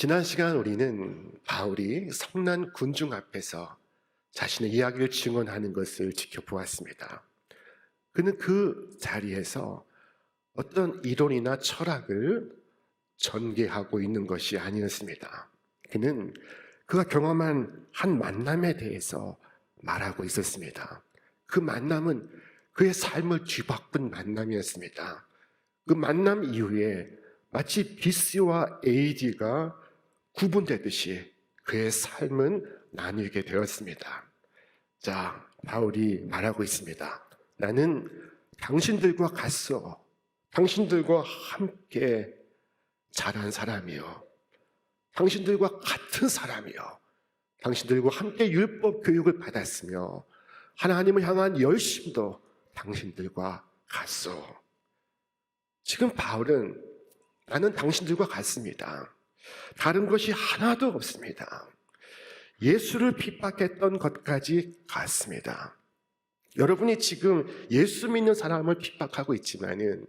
지난 시간 우리는 바울이 성난 군중 앞에서 자신의 이야기를 증언하는 것을 지켜보았습니다. 그는 그 자리에서 어떤 이론이나 철학을 전개하고 있는 것이 아니었습니다. 그는 그가 경험한 한 만남에 대해서 말하고 있었습니다. 그 만남은 그의 삶을 뒤바꾼 만남이었습니다. 그 만남 이후에 마치 BC와 AD가 구분되듯이 그의 삶은 나뉘게 되었습니다. 자, 바울이 말하고 있습니다. 나는 당신들과 같소. 당신들과 함께 자란 사람이요. 당신들과 같은 사람이요. 당신들과 함께 율법 교육을 받았으며 하나님을 향한 열심도 당신들과 같소. 지금 바울은 나는 당신들과 같습니다. 다른 것이 하나도 없습니다. 예수를 핍박했던 것까지 같습니다. 여러분이 지금 예수 믿는 사람을 핍박하고 있지만은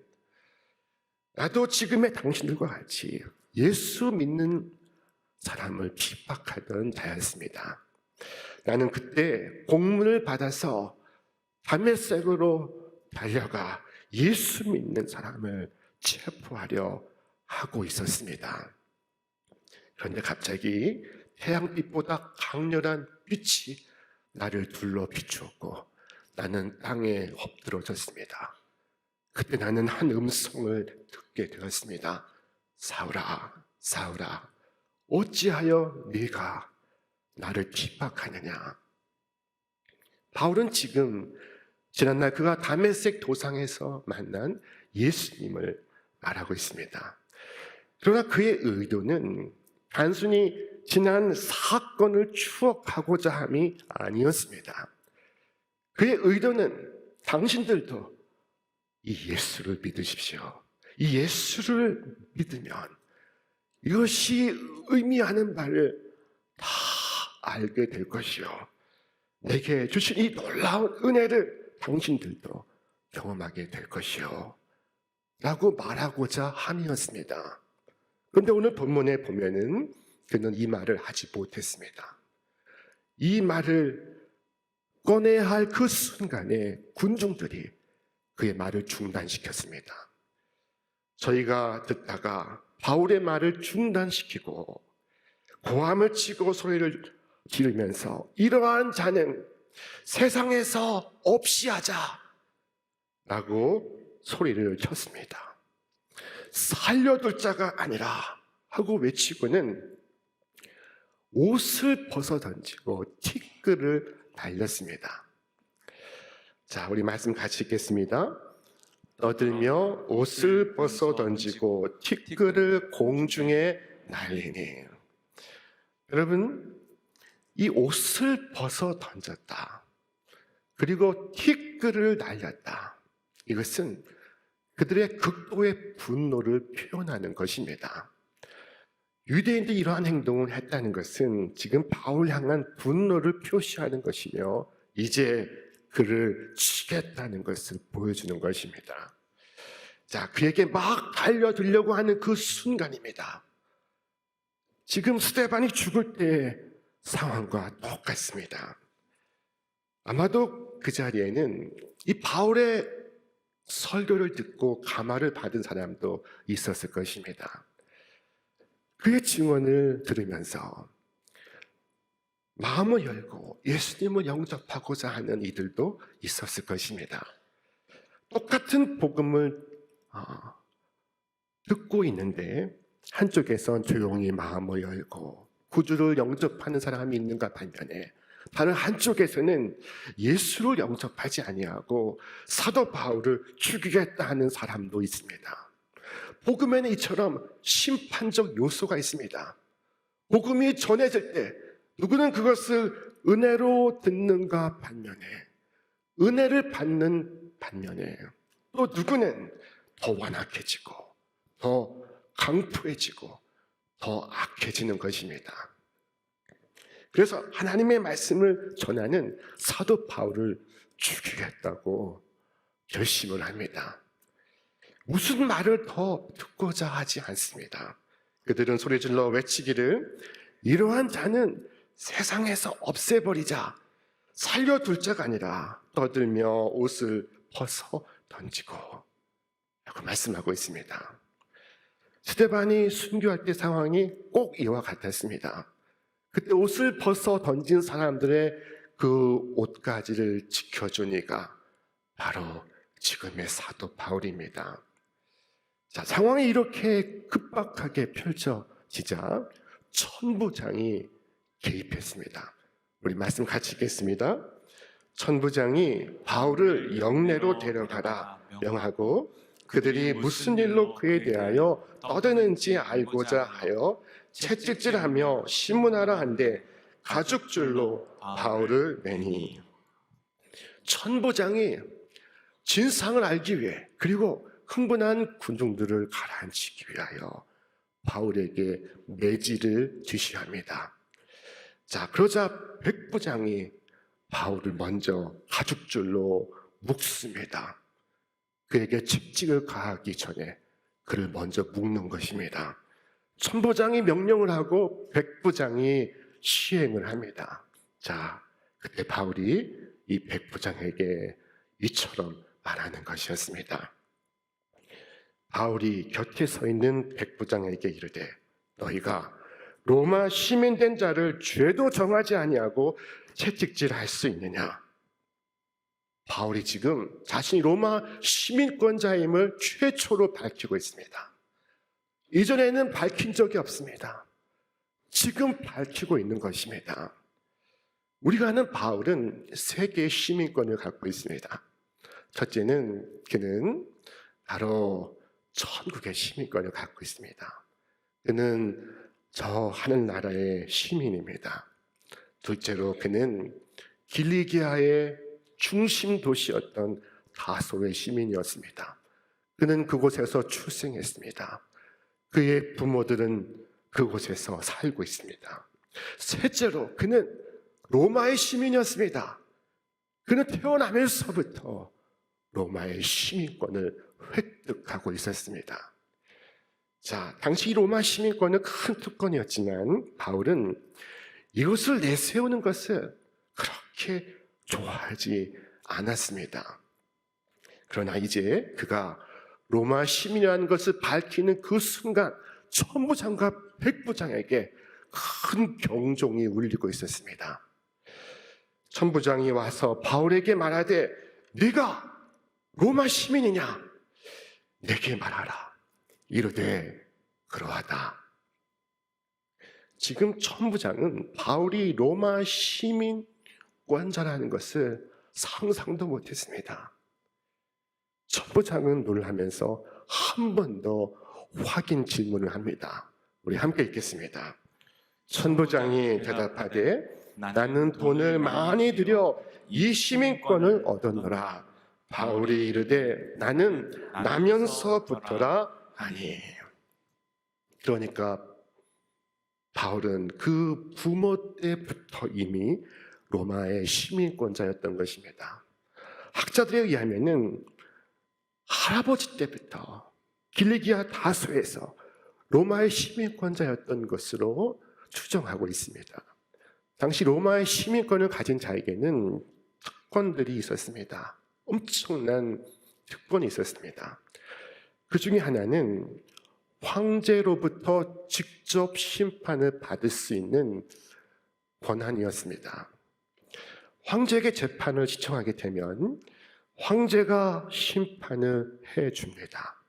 나도 지금의 당신들과 같이 예수 믿는 사람을 핍박하던 자였습니다. 나는 그때 공문을 받아서 다메섹으로 달려가 예수 믿는 사람을 체포하려 하고 있었습니다. 그런데 갑자기 태양빛보다 강렬한 빛이 나를 둘러 비추었고 나는 땅에 엎드러졌습니다. 그때 나는 한 음성을 듣게 되었습니다. 사울아, 사울아, 어찌하여 네가 나를 핍박하느냐? 바울은 지금 지난날 그가 다메섹 도상에서 만난 예수님을 말하고 있습니다. 그러나 그의 의도는 단순히 지난 사건을 추억하고자 함이 아니었습니다. 그의 의도는 당신들도 이 예수를 믿으십시오. 이 예수를 믿으면 이것이 의미하는 바를 다 알게 될 것이요. 내게 주신 이 놀라운 은혜를 당신들도 경험하게 될 것이요. 라고 말하고자 함이었습니다. 그런데 오늘 본문에 보면은 그는 이 말을 하지 못했습니다. 이 말을 꺼내야 할 그 순간에 군중들이 그의 말을 중단시켰습니다. 저희가 듣다가 바울의 말을 중단시키고 고함을 치고 소리를 지르면서 이러한 자는 세상에서 없이 하자 라고 소리를 쳤습니다. 살려둘 자가 아니라 하고 외치고는 옷을 벗어 던지고 티끌을 날렸습니다. 자, 우리 말씀 같이 읽겠습니다. 떠들며 옷을 벗어 던지고 티끌을 공중에 날리니. 여러분, 이 옷을 벗어 던졌다. 그리고 티끌을 날렸다. 이것은 그들의 극도의 분노를 표현하는 것입니다. 유대인들이 이러한 행동을 했다는 것은 지금 바울 향한 분노를 표시하는 것이며 이제 그를 치겠다는 것을 보여주는 것입니다. 자, 그에게 막 달려들려고 하는 그 순간입니다. 지금 스데반이 죽을 때의 상황과 똑같습니다. 아마도 그 자리에는 이 바울의 설교를 듣고 감화를 받은 사람도 있었을 것입니다. 그의 증언을 들으면서 마음을 열고 예수님을 영접하고자 하는 이들도 있었을 것입니다. 똑같은 복음을 듣고 있는데 한쪽에선 조용히 마음을 열고 구주를 영접하는 사람이 있는가 반면에 다른 한쪽에서는 예수를 영접하지 아니하고 사도 바울을 죽이겠다 하는 사람도 있습니다. 복음에는 이처럼 심판적 요소가 있습니다. 복음이 전해질 때 누구는 그것을 은혜로 듣는가 반면에 은혜를 받는 반면에 또 누구는 더 완악해지고 더 강포해지고 더 악해지는 것입니다. 그래서 하나님의 말씀을 전하는 사도 바울을 죽이겠다고 결심을 합니다. 무슨 말을 더 듣고자 하지 않습니다. 그들은 소리질러 외치기를 이러한 자는 세상에서 없애버리자, 살려둘 자가 아니라 떠들며 옷을 벗어 던지고 라고 말씀하고 있습니다. 스데반이 순교할 때 상황이 꼭 이와 같았습니다. 그때 옷을 벗어 던진 사람들의 그 옷가지를 지켜준 이가 바로 지금의 사도 바울입니다. 자, 상황이 이렇게 급박하게 펼쳐지자 천부장이 개입했습니다. 우리 말씀 같이 읽겠습니다. 천부장이 바울을 영내로 데려가라 명하고 그들이 무슨 일로 그에 대하여 떠드는지 알고자 하여 채찍질하며 신문하라 한데 가죽줄로 바울을 매니. 천부장이 진상을 알기 위해 그리고 흥분한 군중들을 가라앉히기 위하여 바울에게 매질을 지시합니다. 자, 그러자 백부장이 바울을 먼저 가죽줄로 묶습니다. 그에게 채찍을 가하기 전에 그를 먼저 묶는 것입니다. 천부장이 명령을 하고 백부장이 시행을 합니다. 자, 그때 바울이 이 백부장에게 이처럼 말하는 것이었습니다. 바울이 곁에 서 있는 백부장에게 이르되 너희가 로마 시민된 자를 죄도 정하지 아니하고 채찍질할 수 있느냐? 바울이 지금 자신이 로마 시민권자임을 최초로 밝히고 있습니다. 이전에는 밝힌 적이 없습니다. 지금 밝히고 있는 것입니다. 우리가 아는 바울은 세 개의 시민권을 갖고 있습니다. 첫째는 그는 바로 천국의 시민권을 갖고 있습니다. 그는 저 하늘나라의 시민입니다. 둘째로 그는 길리기아의 중심 도시였던 다소의 시민이었습니다. 그는 그곳에서 출생했습니다. 그의 부모들은 그곳에서 살고 있습니다. 셋째로 그는 로마의 시민이었습니다. 그는 태어나면서부터 로마의 시민권을 획득하고 있었습니다. 자, 당시 로마 시민권은 큰 특권이었지만 바울은 이것을 내세우는 것을 그렇게 좋아하지 않았습니다. 그러나 이제 그가 로마 시민이라는 것을 밝히는 그 순간 천부장과 백부장에게 큰 경종이 울리고 있었습니다. 천부장이 와서 바울에게 말하되 네가 로마 시민이냐? 내게 말하라. 이르되 그러하다. 지금 천부장은 바울이 로마 시민권자라는 것을 상상도 못했습니다. 천부장은 놀라면서 한 번 더 확인 질문을 합니다. 우리 함께 읽겠습니다. 천부장이 대답하되 나는 돈을 많이 들여 이 시민권을 얻었노라. 바울이 이르되 나는 나면서부터라 하니. 그러니까 바울은 그 부모 때부터 이미 로마의 시민권자였던 것입니다. 학자들에 의하면은 할아버지 때부터 길리기아 다소에서 로마의 시민권자였던 것으로 추정하고 있습니다. 당시 로마의 시민권을 가진 자에게는 특권들이 있었습니다. 엄청난 특권이 있었습니다. 그 중에 하나는 황제로부터 직접 심판을 받을 수 있는 권한이었습니다. 황제에게 재판을 시청하게 되면 황제가 심판을 해줍니다.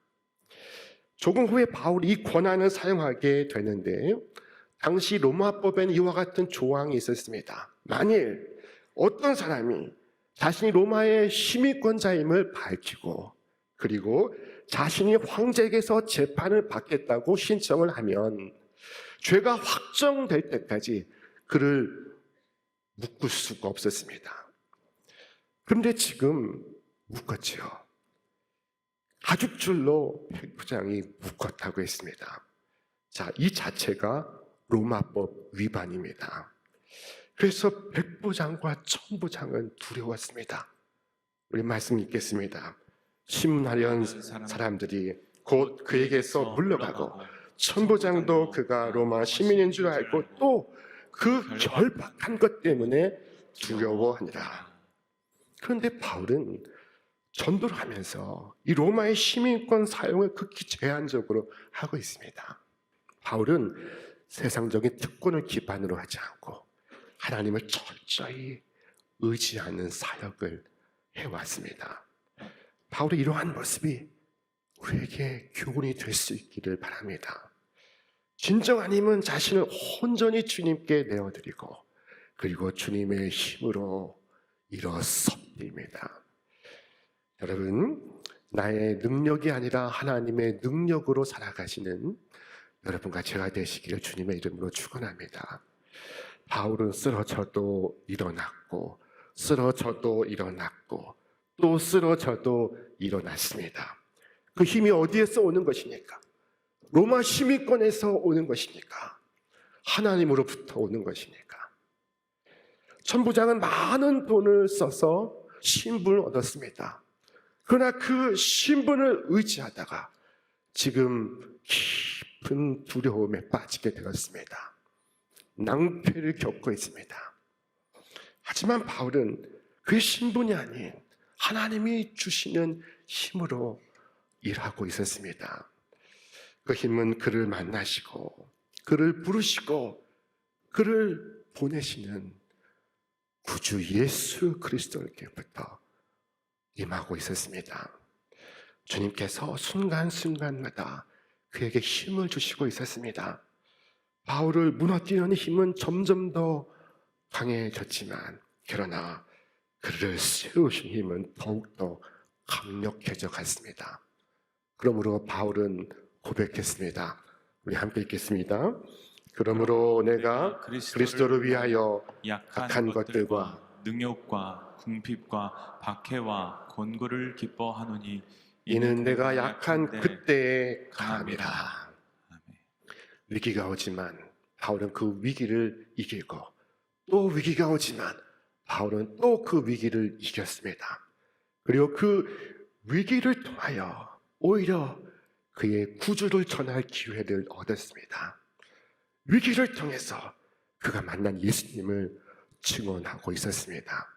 조금 후에 바울이 이 권한을 사용하게 되는데 당시 로마법에는 이와 같은 조항이 있었습니다. 만일 어떤 사람이 자신이 로마의 시민권자임을 밝히고 그리고 자신이 황제에게서 재판을 받겠다고 신청을 하면 죄가 확정될 때까지 그를 묶을 수가 없었습니다. 그런데 지금 묶었지요. 가죽줄로 백부장이 묶었다고 했습니다. 자, 이 자체가 로마법 위반입니다. 그래서 백부장과 천부장은 두려웠습니다. 우리 말씀 읽겠습니다. 신문하려는 사람들이 곧 그에게서 물러가고 천부장도 그가 로마 시민인 줄 알고 또 그 결박한 것 때문에 두려워하니라. 그런데 바울은 전도를 하면서 이 로마의 시민권 사용을 극히 제한적으로 하고 있습니다. 바울은 세상적인 특권을 기반으로 하지 않고 하나님을 철저히 의지하는 사역을 해왔습니다. 바울의 이러한 모습이 우리에게 교훈이 될 수 있기를 바랍니다. 진정한 힘은 자신을 온전히 주님께 내어드리고 그리고 주님의 힘으로 일어섭니다. 여러분, 나의 능력이 아니라 하나님의 능력으로 살아가시는 여러분과 제가 되시기를 주님의 이름으로 축원합니다. 바울은 쓰러져도 일어났고 쓰러져도 일어났고 또 쓰러져도 일어났습니다. 그 힘이 어디에서 오는 것입니까? 로마 시민권에서 오는 것입니까? 하나님으로부터 오는 것입니까? 천부장은 많은 돈을 써서 신분을 얻었습니다. 그러나 그 신분을 의지하다가 지금 깊은 두려움에 빠지게 되었습니다. 낭패를 겪고 있습니다. 하지만 바울은 그 신분이 아닌 하나님이 주시는 힘으로 일하고 있었습니다. 그 힘은 그를 만나시고 그를 부르시고 그를 보내시는 구주 예수 그리스도께부터 임하고 있었습니다. 주님께서 순간순간마다 그에게 힘을 주시고 있었습니다. 바울을 무너뜨리는 힘은 점점 더 강해졌지만 그러나 그를 세우신 힘은 더욱더 강력해져 갔습니다. 그러므로 바울은 고백했습니다. 우리 함께 읽겠습니다. 그러므로 내가 그리스도를 위하여 약한 것들과 능욕과 궁핍과 박해와 곤고를 기뻐하노니 이는 내가 약한 그때에 강함이라. 위기가 오지만 바울은 그 위기를 이기고 또 위기가 오지만 바울은 또 그 위기를 이겼습니다. 그리고 그 위기를 통하여 오히려 그의 구주를 전할 기회를 얻었습니다. 위기를 통해서 그가 만난 예수님을 증언하고 있었습니다.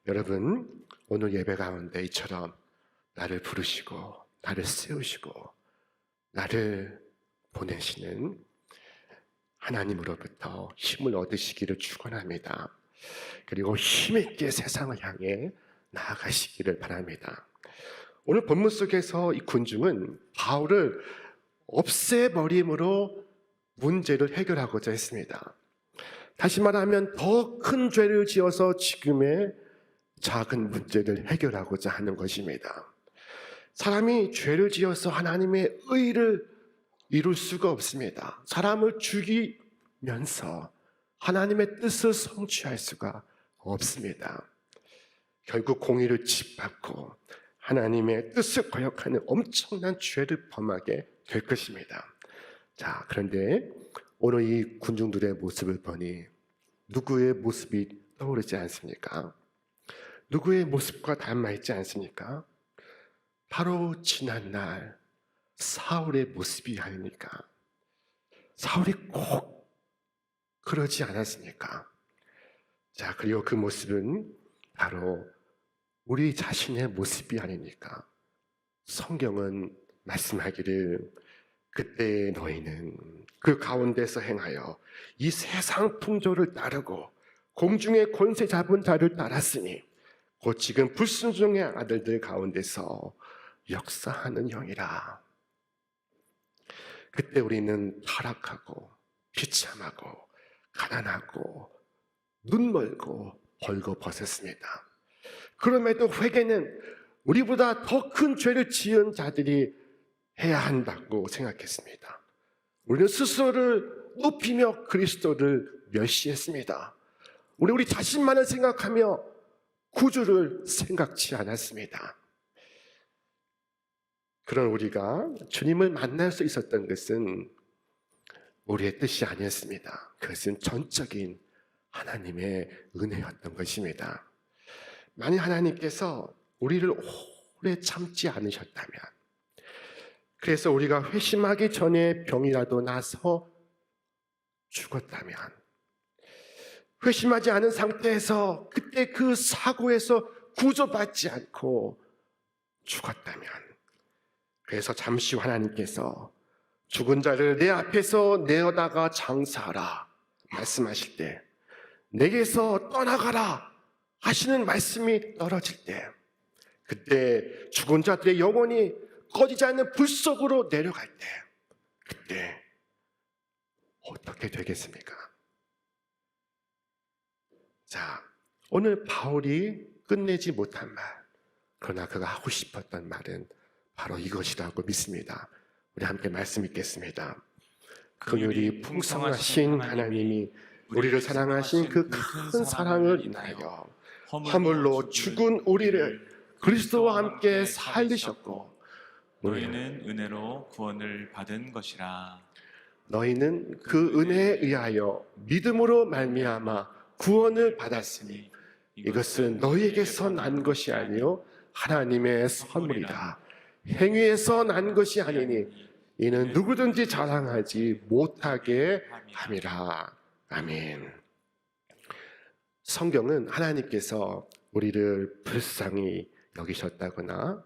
여러분, 오늘 예배 가운데 이처럼 나를 부르시고 나를 세우시고 나를 보내시는 하나님으로부터 힘을 얻으시기를 축원합니다. 그리고 힘있게 세상을 향해 나아가시기를 바랍니다. 오늘 본문 속에서 이 군중은 바울을 없애버림으로 문제를 해결하고자 했습니다. 다시 말하면 더 큰 죄를 지어서 지금의 작은 문제를 해결하고자 하는 것입니다. 사람이 죄를 지어서 하나님의 의를 이룰 수가 없습니다. 사람을 죽이면서 하나님의 뜻을 성취할 수가 없습니다. 결국 공의를 짓밟고 하나님의 뜻을 거역하는 엄청난 죄를 범하게 될 것입니다. 자, 그런데 오늘 이 군중들의 모습을 보니 누구의 모습이 떠오르지 않습니까? 누구의 모습과 닮아 있지 않습니까? 바로 지난날 사울의 모습이 아닙니까? 사울이 꼭 그러지 않았습니까? 자, 그리고 그 모습은 바로 우리 자신의 모습이 아닙니까? 성경은 말씀하기를 그때 너희는 그 가운데서 행하여 이 세상 풍조를 따르고 공중의 권세 잡은 자를 따랐으니 곧 지금 불순종의 아들들 가운데서 역사하는 형이라. 그때 우리는 타락하고 비참하고 가난하고 눈멀고 벌거벗었습니다. 그럼에도 회개는 우리보다 더 큰 죄를 지은 자들이 해야 한다고 생각했습니다. 우리는 스스로를 높이며 그리스도를 멸시했습니다. 우리 자신만을 생각하며 구주를 생각지 않았습니다. 그런 우리가 주님을 만날 수 있었던 것은 우리의 뜻이 아니었습니다. 그것은 전적인 하나님의 은혜였던 것입니다. 만약 하나님께서 우리를 오래 참지 않으셨다면, 그래서 우리가 회심하기 전에 병이라도 나서 죽었다면, 회심하지 않은 상태에서 그때 그 사고에서 구조받지 않고 죽었다면, 그래서 잠시 하나님께서 죽은 자를 내 앞에서 내어다가 장사하라 말씀하실 때, 내게서 떠나가라 하시는 말씀이 떨어질 때, 그때 죽은 자들의 영혼이 꺼지지 않는 불 속으로 내려갈 때, 그때 어떻게 되겠습니까? 자, 오늘 바울이 끝내지 못한 말, 그러나 그가 하고 싶었던 말은 바로 이것이라고 믿습니다. 우리 함께 말씀 읽겠습니다. 긍휼이 풍성하신 하나님이 우리를 사랑하신 그 큰 사랑을 인하여 허물로 죽은 우리를 그리스도와 함께 살리셨고, 너희는 은혜로 구원을 받은 것이라. 너희는 그 은혜에 의하여 믿음으로 말미암아 구원을 받았으니 이것은 너희에게서 난 것이 아니요 하나님의 선물이다. 행위에서 난 것이 아니니 이는 누구든지 자랑하지 못하게 함이라. 아멘. 성경은 하나님께서 우리를 불쌍히 여기셨다거나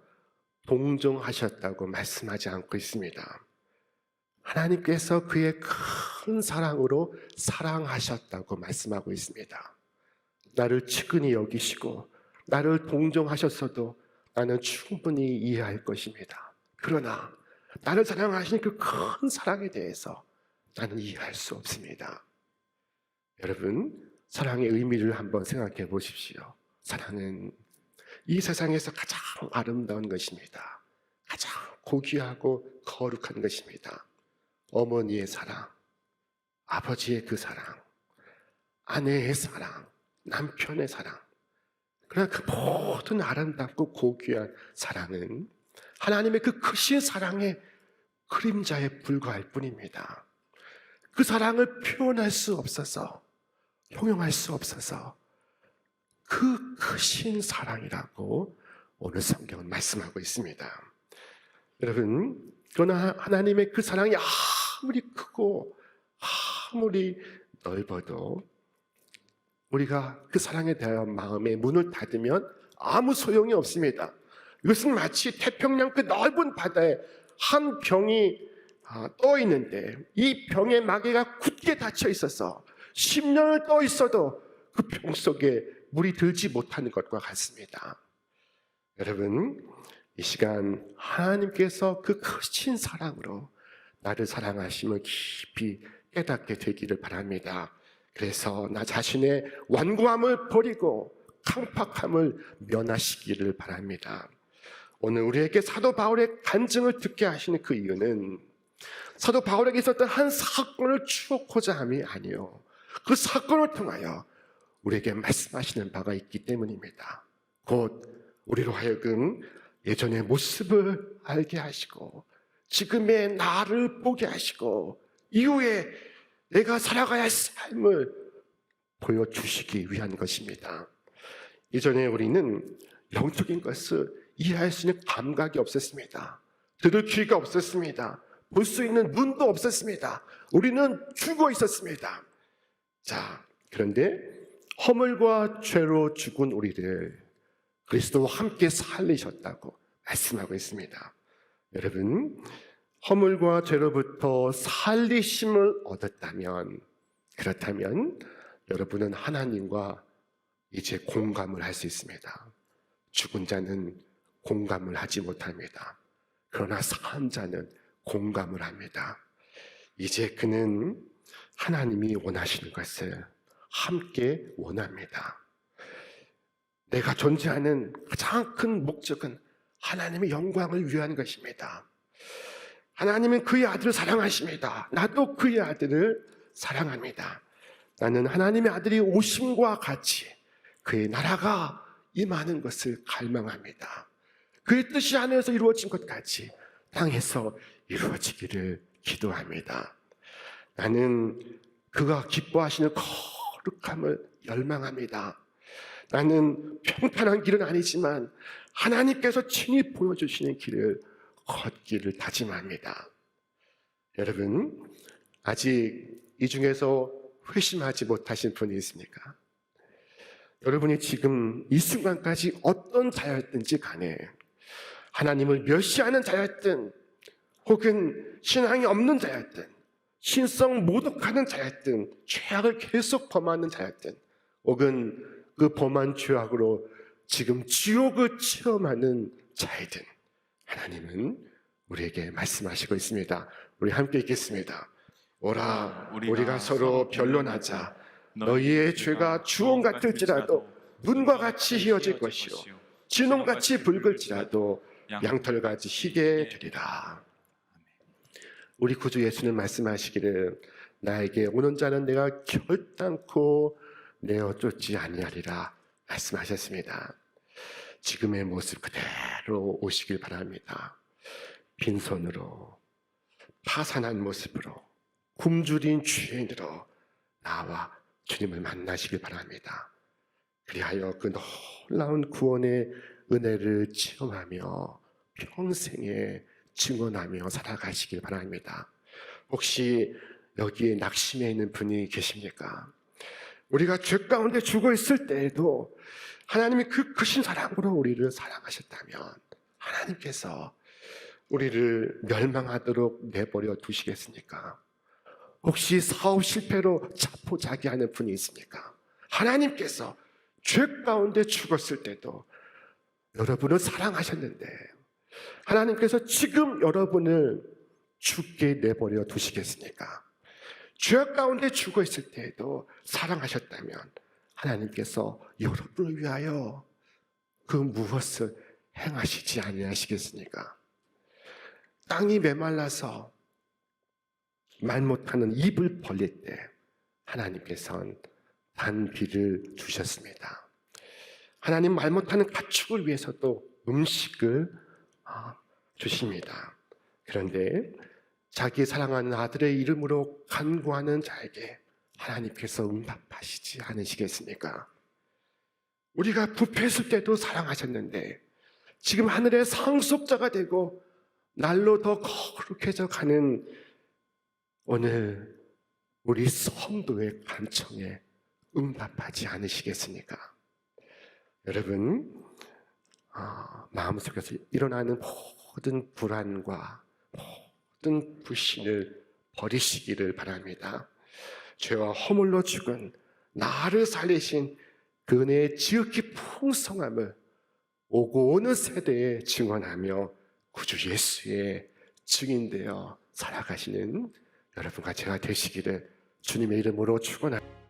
동정하셨다고 말씀하지 않고 있습니다. 하나님께서 그의 큰 사랑으로 사랑하셨다고 말씀하고 있습니다. 나를 측은히 여기시고 나를 동정하셨어도 나는 충분히 이해할 것입니다. 그러나 나를 사랑하신 그 큰 사랑에 대해서 나는 이해할 수 없습니다. 여러분, 사랑의 의미를 한번 생각해 보십시오. 사랑은 이 세상에서 가장 아름다운 것입니다. 가장 고귀하고 거룩한 것입니다. 어머니의 사랑, 아버지의 그 사랑, 아내의 사랑, 남편의 사랑. 그러나 그 모든 아름답고 고귀한 사랑은 하나님의 그 크신 사랑의 그림자에 불과할 뿐입니다. 그 사랑을 표현할 수 없어서, 형용할 수 없어서 그 크신 사랑이라고 오늘 성경은 말씀하고 있습니다. 여러분, 그러나 하나님의 그 사랑이 아무리 크고 아무리 넓어도 우리가 그 사랑에 대한 마음의 문을 닫으면 아무 소용이 없습니다. 이것은 마치 태평양 그 넓은 바다에 한 병이 떠 있는데 이 병의 마개가 굳게 닫혀 있어서 10년을 떠 있어도 그 병 속에 물이 들지 못하는 것과 같습니다. 여러분, 이 시간 하나님께서 그 크신 사랑으로 나를 사랑하심을 깊이 깨닫게 되기를 바랍니다. 그래서 나 자신의 완고함을 버리고 강팍함을 면하시기를 바랍니다. 오늘 우리에게 사도 바울의 간증을 듣게 하시는 그 이유는 사도 바울에게 있었던 한 사건을 추억하자 함이 아니요, 그 사건을 통하여 우리에게 말씀하시는 바가 있기 때문입니다. 곧 우리로 하여금 예전의 모습을 알게 하시고 지금의 나를 보게 하시고 이후에 내가 살아가야 할 삶을 보여주시기 위한 것입니다. 이전에 우리는 영적인 것을 이해할 수 있는 감각이 없었습니다. 들을 귀가 없었습니다. 볼 수 있는 눈도 없었습니다. 우리는 죽어 있었습니다. 자, 그런데 허물과 죄로 죽은 우리를 그리스도와 함께 살리셨다고 말씀하고 있습니다. 여러분, 허물과 죄로부터 살리심을 얻었다면, 그렇다면 여러분은 하나님과 이제 공감을 할 수 있습니다. 죽은 자는 공감을 하지 못합니다. 그러나 산 자는 공감을 합니다. 이제 그는 하나님이 원하시는 것을 함께 원합니다. 내가 존재하는 가장 큰 목적은 하나님의 영광을 위한 것입니다. 하나님은 그의 아들을 사랑하십니다. 나도 그의 아들을 사랑합니다. 나는 하나님의 아들이 오심과 같이 그의 나라가 임하는 것을 갈망합니다. 그의 뜻이 하늘에서 이루어진 것 같이 땅에서 이루어지기를 기도합니다. 나는 그가 기뻐하시는 거룩함을 열망합니다. 나는 평탄한 길은 아니지만 하나님께서 친히 보여주시는 길을 걷기를 다짐합니다. 여러분, 아직 이 중에서 회심하지 못하신 분이 있습니까? 여러분이 지금 이 순간까지 어떤 자였든지 간에 하나님을 멸시하는 자였든 혹은 신앙이 없는 자였든 신성 모독하는 자였든 죄악을 계속 범하는 자였든 혹은 그 범한 죄악으로 지금 지옥을 체험하는 자이든 하나님은 우리에게 말씀하시고 있습니다. 우리 함께 읽겠습니다. 오라 우리가 서로 변론하자. 너희의 죄가 주홍 같을지라도 눈과 같이 희어질 것이요 진홍같이 붉을지라도 양털같이 희게 되리라. 우리 구주 예수는 말씀하시기를 나에게 오는 자는 내가 결단코 내어 쫓지 아니하리라 말씀하셨습니다. 지금의 모습 그대로 오시길 바랍니다. 빈손으로 파산한 모습으로 굶주린 죄인으로 나와 주님을 만나시길 바랍니다. 그리하여 그 놀라운 구원의 은혜를 체험하며 평생에 증언하며 살아가시길 바랍니다. 혹시 여기에 낙심해 있는 분이 계십니까? 우리가 죄 가운데 죽어 있을 때에도 하나님이 그 크신 사랑으로 우리를 사랑하셨다면 하나님께서 우리를 멸망하도록 내버려 두시겠습니까? 혹시 사업 실패로 자포자기하는 분이 있습니까? 하나님께서 죄 가운데 죽었을 때도 여러분을 사랑하셨는데 하나님께서 지금 여러분을 죽게 내버려 두시겠습니까? 죄 가운데 죽어 있을 때에도 사랑하셨다면 하나님께서 여러분을 위하여 그 무엇을 행하시지 아니하시겠습니까? 땅이 메말라서 말 못하는 입을 벌릴 때 하나님께서는 단비를 주셨습니다. 하나님 말 못하는 가축을 위해서도 음식을 주십니다. 그런데 자기 사랑하는 아들의 이름으로 간구하는 자에게 하나님께서 응답하시지 않으시겠습니까? 우리가 부패했을 때도 사랑하셨는데 지금 하늘의 상속자가 되고 날로 더 거룩해져 가는 오늘 우리 성도의 간청에 응답하지 않으시겠습니까? 여러분, 마음속에서 일어나는 모든 불안과 모든 불신을 버리시기를 바랍니다. 죄와 허물로 죽은 나를 살리신 그 은혜의 지극히 풍성함을 오고 오는 세대에 증언하며 구주 예수의 증인되어 살아가시는 여러분과 제가 되시기를 주님의 이름으로 축원합니다.